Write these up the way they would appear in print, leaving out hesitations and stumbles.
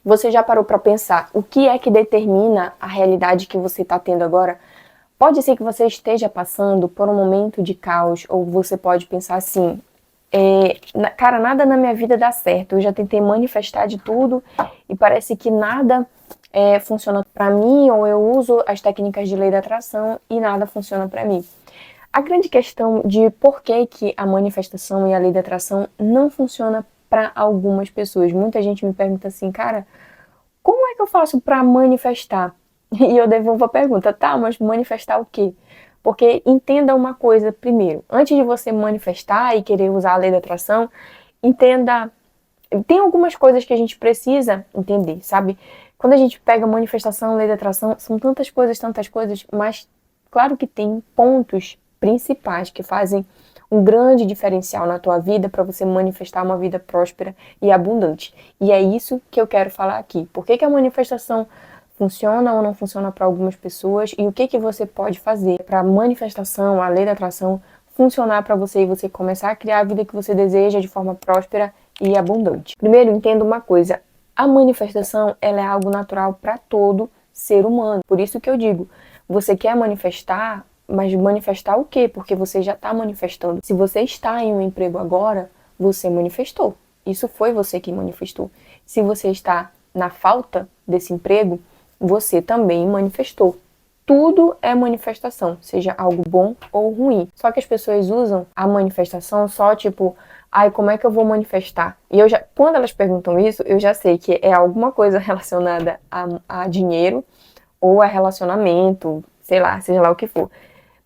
Você já parou para pensar o que é que determina a realidade que você está tendo agora? Pode ser que você esteja passando por um momento de caos, ou você pode pensar assim, cara, nada na minha vida dá certo, eu já tentei manifestar de tudo e parece que nada funciona para mim, ou eu uso as técnicas de lei da atração e nada funciona para mim. A grande questão de por que a manifestação e a lei da atração não funciona para algumas pessoas. Muita gente me pergunta assim, cara, como é que eu faço para manifestar? E eu devolvo a pergunta, tá, mas manifestar o quê? Porque entenda uma coisa primeiro, antes de você manifestar e querer usar a lei da atração, entenda, tem algumas coisas que a gente precisa entender, sabe? Quando a gente pega manifestação, lei da atração, são tantas coisas, mas claro que tem pontos principais que fazem um grande diferencial na tua vida para você manifestar uma vida próspera e abundante. E é isso que eu quero falar aqui. Por que a manifestação funciona ou não funciona para algumas pessoas e o que você pode fazer para a manifestação, a lei da atração, funcionar para você e você começar a criar a vida que você deseja de forma próspera e abundante. Primeiro, entenda uma coisa. A manifestação, ela é algo natural para todo ser humano. Por isso que eu digo, você quer manifestar, mas manifestar o quê? Porque você já está manifestando. Se você está em um emprego agora, você manifestou. Isso foi você que manifestou. Se você está na falta desse emprego, você também manifestou. Tudo é manifestação, seja algo bom ou ruim. Só que as pessoas usam a manifestação só tipo, ai, como é que eu vou manifestar? E quando elas perguntam isso, eu já sei que é alguma coisa relacionada a dinheiro ou a relacionamento, sei lá, seja lá o que for.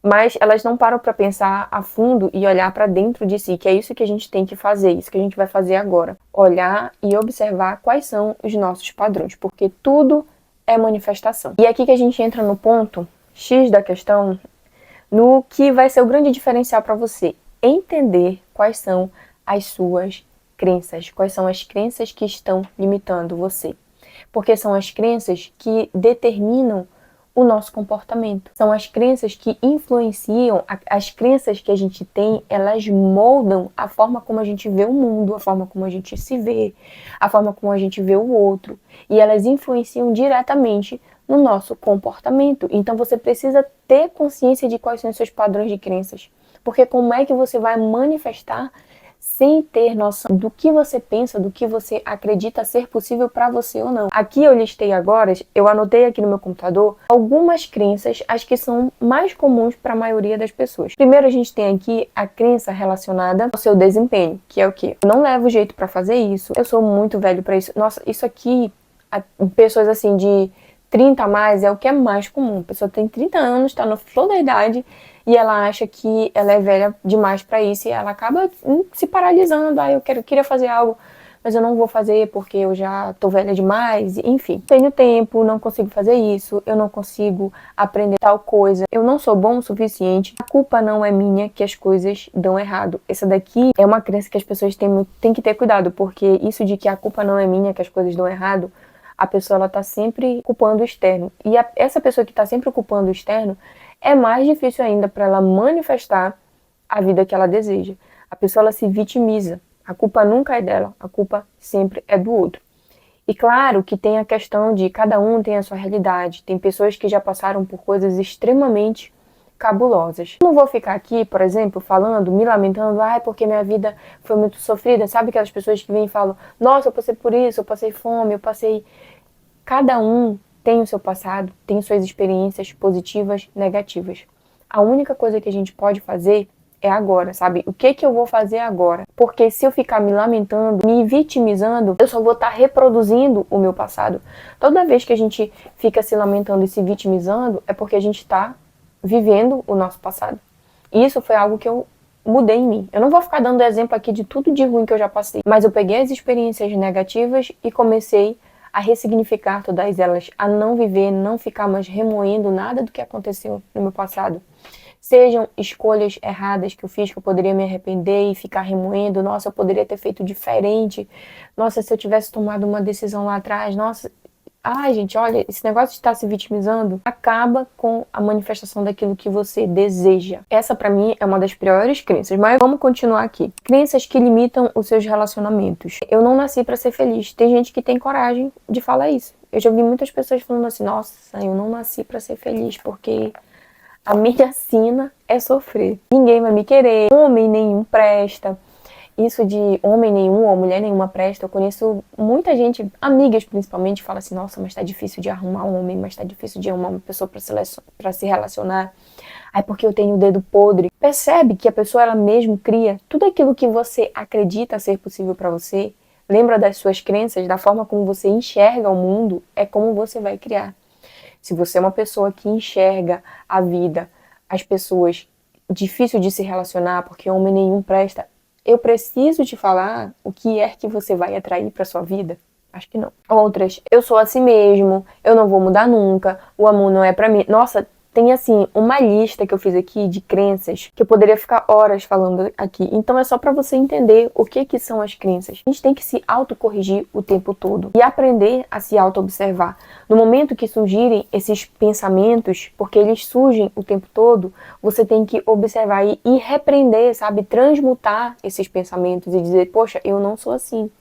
Mas elas não param para pensar a fundo e olhar para dentro de si, que é isso que a gente tem que fazer, isso que a gente vai fazer agora. Olhar e observar quais são os nossos padrões, porque tudo é manifestação. E é aqui que a gente entra no ponto X da questão, no que vai ser o grande diferencial para você. Entender quais são as suas crenças, quais são as crenças que estão limitando você. Porque são as crenças que determinam o nosso comportamento. São as crenças que influenciam, as crenças que a gente tem, elas moldam a forma como a gente vê o mundo, a forma como a gente se vê, a forma como a gente vê o outro. E elas influenciam diretamente no nosso comportamento. Então você precisa ter consciência de quais são os seus padrões de crenças. Porque como é que você vai manifestar sem ter noção do que você pensa, do que você acredita ser possível para você ou não. Aqui eu listei agora, eu anotei aqui no meu computador, algumas crenças, as que são mais comuns para a maioria das pessoas. Primeiro a gente tem aqui a crença relacionada ao seu desempenho, que é o quê? Eu não levo jeito para fazer isso, eu sou muito velho para isso. Nossa, isso aqui, pessoas assim de 30 a mais é o que é mais comum. A pessoa tem 30 anos, está no flor da idade e ela acha que ela é velha demais para isso e ela acaba se paralisando. Eu queria fazer algo, mas eu não vou fazer porque eu já tô velha demais. Enfim, tenho tempo, não consigo fazer isso, eu não consigo aprender tal coisa, eu não sou bom o suficiente, a culpa não é minha que as coisas dão errado. Essa daqui é uma crença que as pessoas têm que ter cuidado, porque isso de que a culpa não é minha que as coisas dão errado, a pessoa ela tá sempre culpando o externo. E essa pessoa que está sempre culpando o externo, é mais difícil ainda para ela manifestar a vida que ela deseja. A pessoa ela se vitimiza. A culpa nunca é dela, a culpa sempre é do outro. E claro que tem a questão de cada um tem a sua realidade. Tem pessoas que já passaram por coisas extremamente cabulosas. Eu não vou ficar aqui, por exemplo, falando, me lamentando, porque minha vida foi muito sofrida. Sabe aquelas pessoas que vêm e falam, nossa, eu passei por isso, eu passei fome, eu passei... Cada um tem o seu passado, tem suas experiências positivas, negativas. A única coisa que a gente pode fazer é agora, sabe? O que eu vou fazer agora? Porque se eu ficar me lamentando, me vitimizando, eu só vou estar reproduzindo o meu passado. Toda vez que a gente fica se lamentando e se vitimizando, é porque a gente está vivendo o nosso passado. E isso foi algo que eu mudei em mim. Eu não vou ficar dando exemplo aqui de tudo de ruim que eu já passei, mas eu peguei as experiências negativas e comecei a ressignificar todas elas, a não viver, não ficar mais remoendo nada do que aconteceu no meu passado. Sejam escolhas erradas que eu fiz, que eu poderia me arrepender e ficar remoendo, nossa, eu poderia ter feito diferente, nossa, se eu tivesse tomado uma decisão lá atrás, nossa, Ai, gente, olha, esse negócio de estar se vitimizando acaba com a manifestação daquilo que você deseja. Essa, pra mim, é uma das piores crenças. Mas vamos continuar aqui. Crenças que limitam os seus relacionamentos. Eu não nasci pra ser feliz. Tem gente que tem coragem de falar isso. Eu já vi muitas pessoas falando assim, nossa, eu não nasci pra ser feliz, porque a minha sina é sofrer. Ninguém vai me querer, homem nenhum presta. Isso de homem nenhum ou mulher nenhuma presta, eu conheço muita gente, amigas principalmente, fala assim, nossa, mas tá difícil de arrumar um homem, mas tá difícil de arrumar uma pessoa pra se relacionar. Ai, porque eu tenho o dedo podre. Percebe que a pessoa, ela mesmo cria tudo aquilo que você acredita ser possível pra você, lembra das suas crenças, da forma como você enxerga o mundo, é como você vai criar. Se você é uma pessoa que enxerga a vida, as pessoas, difícil de se relacionar, porque homem nenhum presta, eu preciso te falar o que é que você vai atrair para sua vida? Acho que não. Outras, eu sou assim mesmo, eu não vou mudar nunca, o amor não é para mim. Nossa, tem assim uma lista que eu fiz aqui de crenças que eu poderia ficar horas falando aqui. Então é só para você entender o que são as crenças. A gente tem que se autocorrigir o tempo todo e aprender a se auto-observar. No momento que surgirem esses pensamentos, porque eles surgem o tempo todo, você tem que observar e repreender, sabe? Transmutar esses pensamentos e dizer, poxa, eu não sou assim.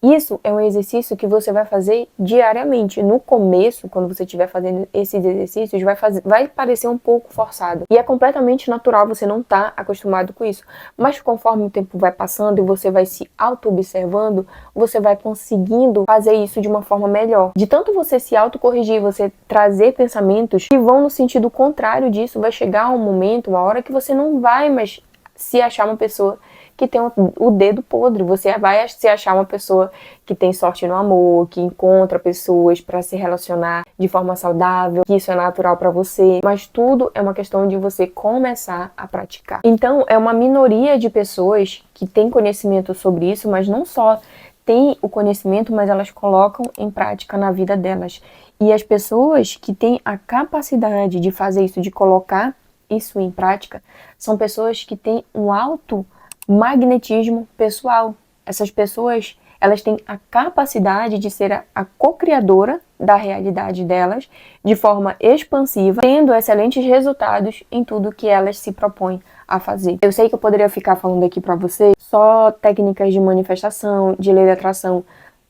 Isso é um exercício que você vai fazer diariamente. No começo, quando você estiver fazendo esses exercícios, vai parecer um pouco forçado. E é completamente natural, você não estar acostumado com isso. Mas conforme o tempo vai passando e você vai se auto-observando, você vai conseguindo fazer isso de uma forma melhor. De tanto você se autocorrigir, você trazer pensamentos que vão no sentido contrário disso, vai chegar um momento, uma hora que você não vai mais se achar uma pessoa que tem o dedo podre, você vai se achar uma pessoa que tem sorte no amor, que encontra pessoas para se relacionar de forma saudável, que isso é natural para você, mas tudo é uma questão de você começar a praticar. Então, é uma minoria de pessoas que tem conhecimento sobre isso, mas não só tem o conhecimento, mas elas colocam em prática na vida delas. E as pessoas que têm a capacidade de fazer isso, de colocar isso em prática, são pessoas que têm um alto magnetismo pessoal. Essas pessoas, elas têm a capacidade de ser a co-criadora da realidade delas de forma expansiva, tendo excelentes resultados em tudo que elas se propõem a fazer. Eu sei que eu poderia ficar falando aqui para você só técnicas de manifestação, de lei da atração,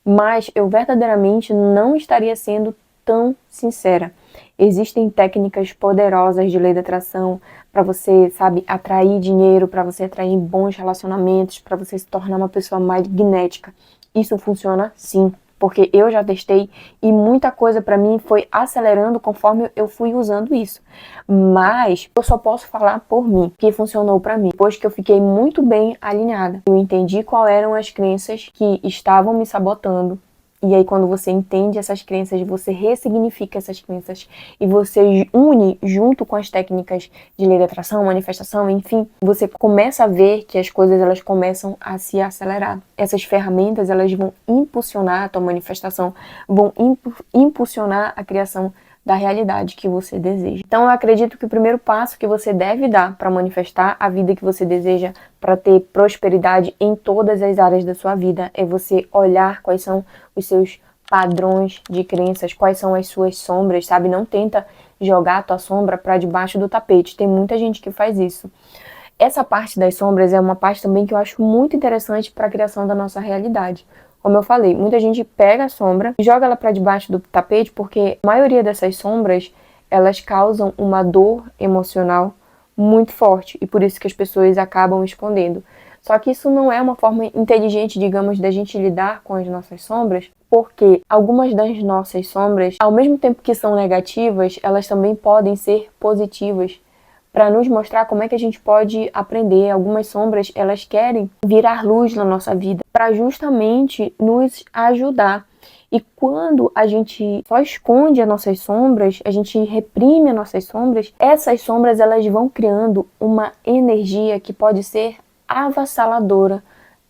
mas eu verdadeiramente não estaria sendo tão sincera. Existem técnicas poderosas de lei da atração para você, sabe, atrair dinheiro, para você atrair bons relacionamentos, para você se tornar uma pessoa magnética. Isso funciona sim, porque eu já testei e muita coisa para mim foi acelerando conforme eu fui usando isso. Mas eu só posso falar por mim, que funcionou para mim. Depois que eu fiquei muito bem alinhada, eu entendi quais eram as crenças que estavam me sabotando. E aí, quando você entende essas crenças, você ressignifica essas crenças e você une junto com as técnicas de lei da atração, manifestação, enfim, você começa a ver que as coisas elas começam a se acelerar. Essas ferramentas elas vão impulsionar a tua manifestação, vão impulsionar a criação da realidade que você deseja. Então eu acredito que o primeiro passo que você deve dar para manifestar a vida que você deseja, para ter prosperidade em todas as áreas da sua vida, é você olhar quais são os seus padrões de crenças, quais são as suas sombras, sabe? Não tenta jogar a tua sombra para debaixo do tapete. Tem muita gente que faz isso. Essa parte das sombras é uma parte também que eu acho muito interessante para a criação da nossa realidade. Como eu falei, muita gente pega a sombra e joga ela para debaixo do tapete porque a maioria dessas sombras, elas causam uma dor emocional muito forte e por isso que as pessoas acabam escondendo. Só que isso não é uma forma inteligente, digamos, da gente lidar com as nossas sombras, porque algumas das nossas sombras, ao mesmo tempo que são negativas, elas também podem ser positivas para nos mostrar como é que a gente pode aprender. Algumas sombras, elas querem virar luz na nossa vida para justamente nos ajudar. E quando a gente só esconde as nossas sombras, a gente reprime as nossas sombras, essas sombras elas vão criando uma energia que pode ser avassaladora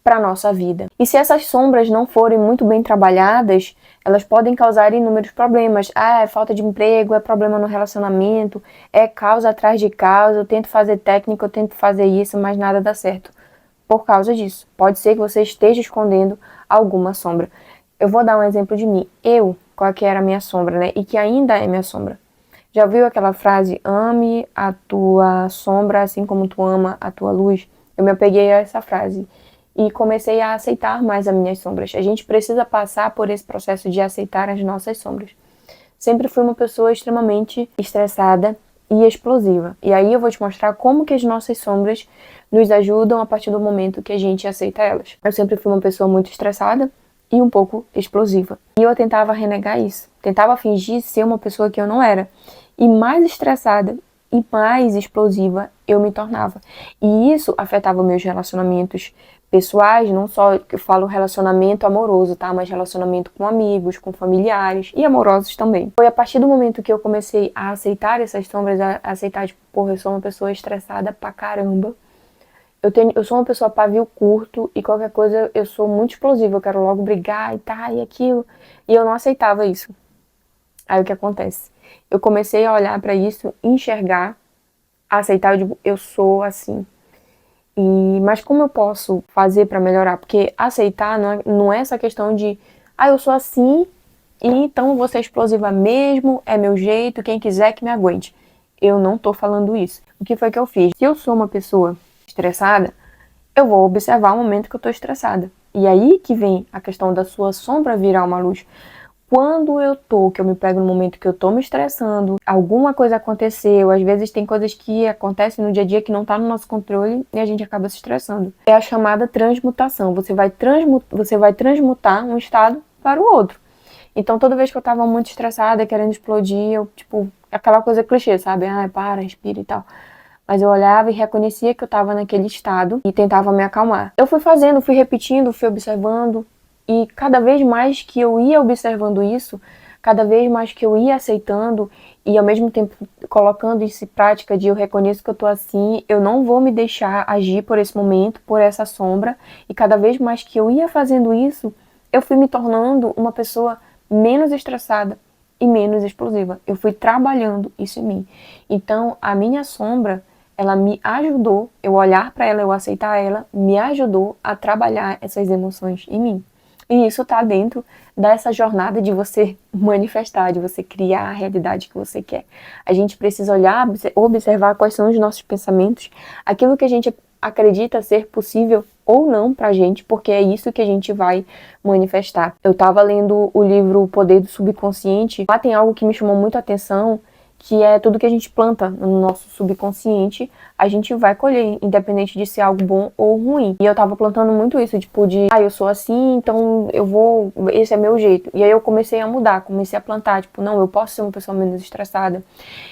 para a nossa vida. E se essas sombras não forem muito bem trabalhadas, elas podem causar inúmeros problemas. É falta de emprego, é problema no relacionamento, é causa atrás de causa, eu tento fazer técnica, eu tento fazer isso, mas nada dá certo. Por causa disso. Pode ser que você esteja escondendo alguma sombra. Eu vou dar um exemplo de mim. Qual que era a minha sombra, né? E que ainda é minha sombra. Já viu aquela frase, ame a tua sombra assim como tu ama a tua luz? Eu me apeguei a essa frase e comecei a aceitar mais as minhas sombras. A gente precisa passar por esse processo de aceitar as nossas sombras. Sempre fui uma pessoa extremamente estressada e explosiva. E aí eu vou te mostrar como que as nossas sombras nos ajudam a partir do momento que a gente aceita elas. Eu sempre fui uma pessoa muito estressada e um pouco explosiva. E eu tentava renegar isso. Tentava fingir ser uma pessoa que eu não era. E mais estressada e mais explosiva eu me tornava. E isso afetava meus relacionamentos pessoais, não só que eu falo relacionamento amoroso, tá? Mas relacionamento com amigos, com familiares e amorosos também. Foi a partir do momento que eu comecei a aceitar essas sombras, a aceitar, tipo, porra, eu sou uma pessoa estressada pra caramba. Eu sou uma pessoa pavio curto e qualquer coisa eu sou muito explosiva, eu quero logo brigar e tá, e aquilo. E eu não aceitava isso. Aí o que acontece? Eu comecei a olhar pra isso, enxergar, aceitar, eu digo, eu sou assim. Mas como eu posso fazer pra melhorar? Porque aceitar não é essa questão de, eu sou assim, e então vou ser explosiva mesmo, é meu jeito, quem quiser que me aguente. Eu não tô falando isso. O que foi que eu fiz? Se eu sou uma pessoa estressada, eu vou observar o momento que eu tô estressada. E aí que vem a questão da sua sombra virar uma luz. Quando que eu me pego no momento que eu tô me estressando, alguma coisa aconteceu, às vezes tem coisas que acontecem no dia a dia que não tá no nosso controle e a gente acaba se estressando. É a chamada transmutação. Você vai transmutar um estado para o outro. Então, toda vez que eu tava muito estressada, querendo explodir, eu, tipo, aquela coisa clichê, sabe? Para, respira e tal. Mas eu olhava e reconhecia que eu tava naquele estado e tentava me acalmar. Eu fui fazendo, fui repetindo, fui observando. E cada vez mais que eu ia observando isso, cada vez mais que eu ia aceitando e ao mesmo tempo colocando isso em prática de eu reconheço que eu tô assim, eu não vou me deixar agir por esse momento, por essa sombra. E cada vez mais que eu ia fazendo isso, eu fui me tornando uma pessoa menos estressada e menos explosiva. Eu fui trabalhando isso em mim. Então, a minha sombra, ela me ajudou, eu olhar para ela, eu aceitar ela, me ajudou a trabalhar essas emoções em mim. E isso tá dentro dessa jornada de você manifestar, de você criar a realidade que você quer. A gente precisa olhar, observar quais são os nossos pensamentos, aquilo que a gente acredita ser possível ou não pra gente, porque é isso que a gente vai manifestar. Eu tava lendo o livro O Poder do Subconsciente, lá tem algo que me chamou muito a atenção, que é tudo que a gente planta no nosso subconsciente, a gente vai colher, independente de ser algo bom ou ruim. E eu tava plantando muito isso, tipo de, eu sou assim, então esse é meu jeito. E aí eu comecei a mudar, comecei a plantar, tipo, não, eu posso ser uma pessoa menos estressada.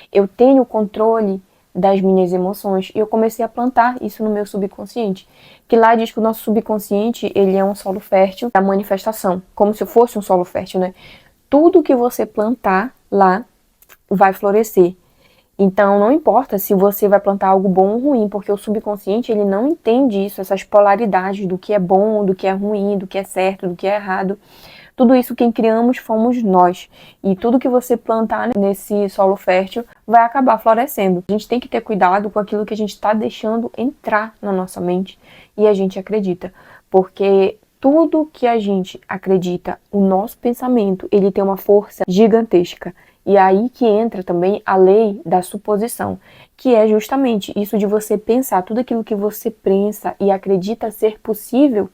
Eu tenho controle das minhas emoções. E eu comecei a plantar isso no meu subconsciente. Que lá diz que o nosso subconsciente, ele é um solo fértil da manifestação. Como se fosse um solo fértil, né? Tudo que você plantar lá vai florescer. Então, não importa se você vai plantar algo bom ou ruim, porque o subconsciente, ele não entende isso, essas polaridades do que é bom, do que é ruim, do que é certo, do que é errado. Tudo isso quem criamos fomos nós. E tudo que você plantar nesse solo fértil vai acabar florescendo. A gente tem que ter cuidado com aquilo que a gente está deixando entrar na nossa mente e a gente acredita. Porque tudo que a gente acredita, o nosso pensamento, ele tem uma força gigantesca. E aí que entra também a lei da suposição, que é justamente isso de você pensar tudo aquilo que você pensa e acredita ser possível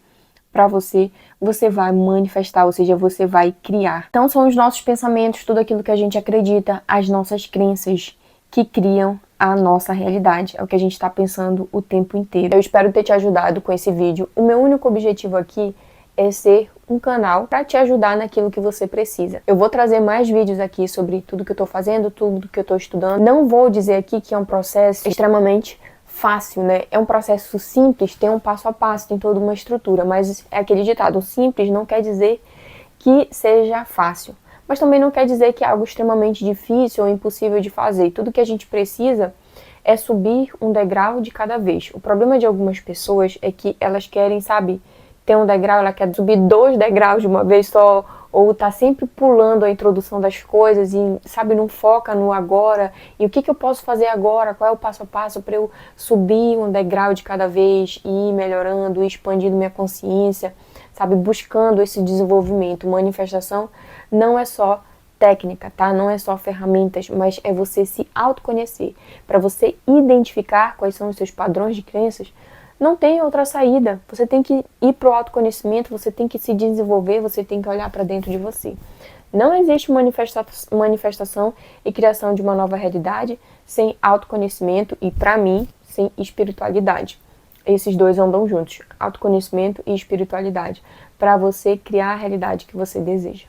para você, você vai manifestar, ou seja, você vai criar. Então são os nossos pensamentos, tudo aquilo que a gente acredita, as nossas crenças que criam a nossa realidade. É o que a gente está pensando o tempo inteiro. Eu espero ter te ajudado com esse vídeo. O meu único objetivo aqui é ser um canal para te ajudar naquilo que você precisa. Eu vou trazer mais vídeos aqui sobre tudo que eu tô fazendo, tudo que eu tô estudando. Não vou dizer aqui que é um processo extremamente fácil, né? É um processo simples, tem um passo a passo, tem toda uma estrutura, mas é aquele ditado, simples não quer dizer que seja fácil, mas também não quer dizer que é algo extremamente difícil ou impossível de fazer. Tudo que a gente precisa é subir um degrau de cada vez. O problema de algumas pessoas é que elas querem, sabe, ter um degrau, ela quer subir 2 degraus de uma vez só, ou tá sempre pulando a introdução das coisas e, sabe, não foca no agora. E o que eu posso fazer agora? Qual é o passo a passo para eu subir um degrau de cada vez e ir melhorando, ir expandindo minha consciência, sabe, buscando esse desenvolvimento. Manifestação não é só técnica, tá? Não é só ferramentas, mas é você se autoconhecer. Para você identificar quais são os seus padrões de crenças, não tem outra saída. Você tem que ir pro autoconhecimento, você tem que se desenvolver, você tem que olhar para dentro de você. Não existe manifestação e criação de uma nova realidade sem autoconhecimento e, para mim, sem espiritualidade. Esses dois andam juntos, autoconhecimento e espiritualidade, para você criar a realidade que você deseja.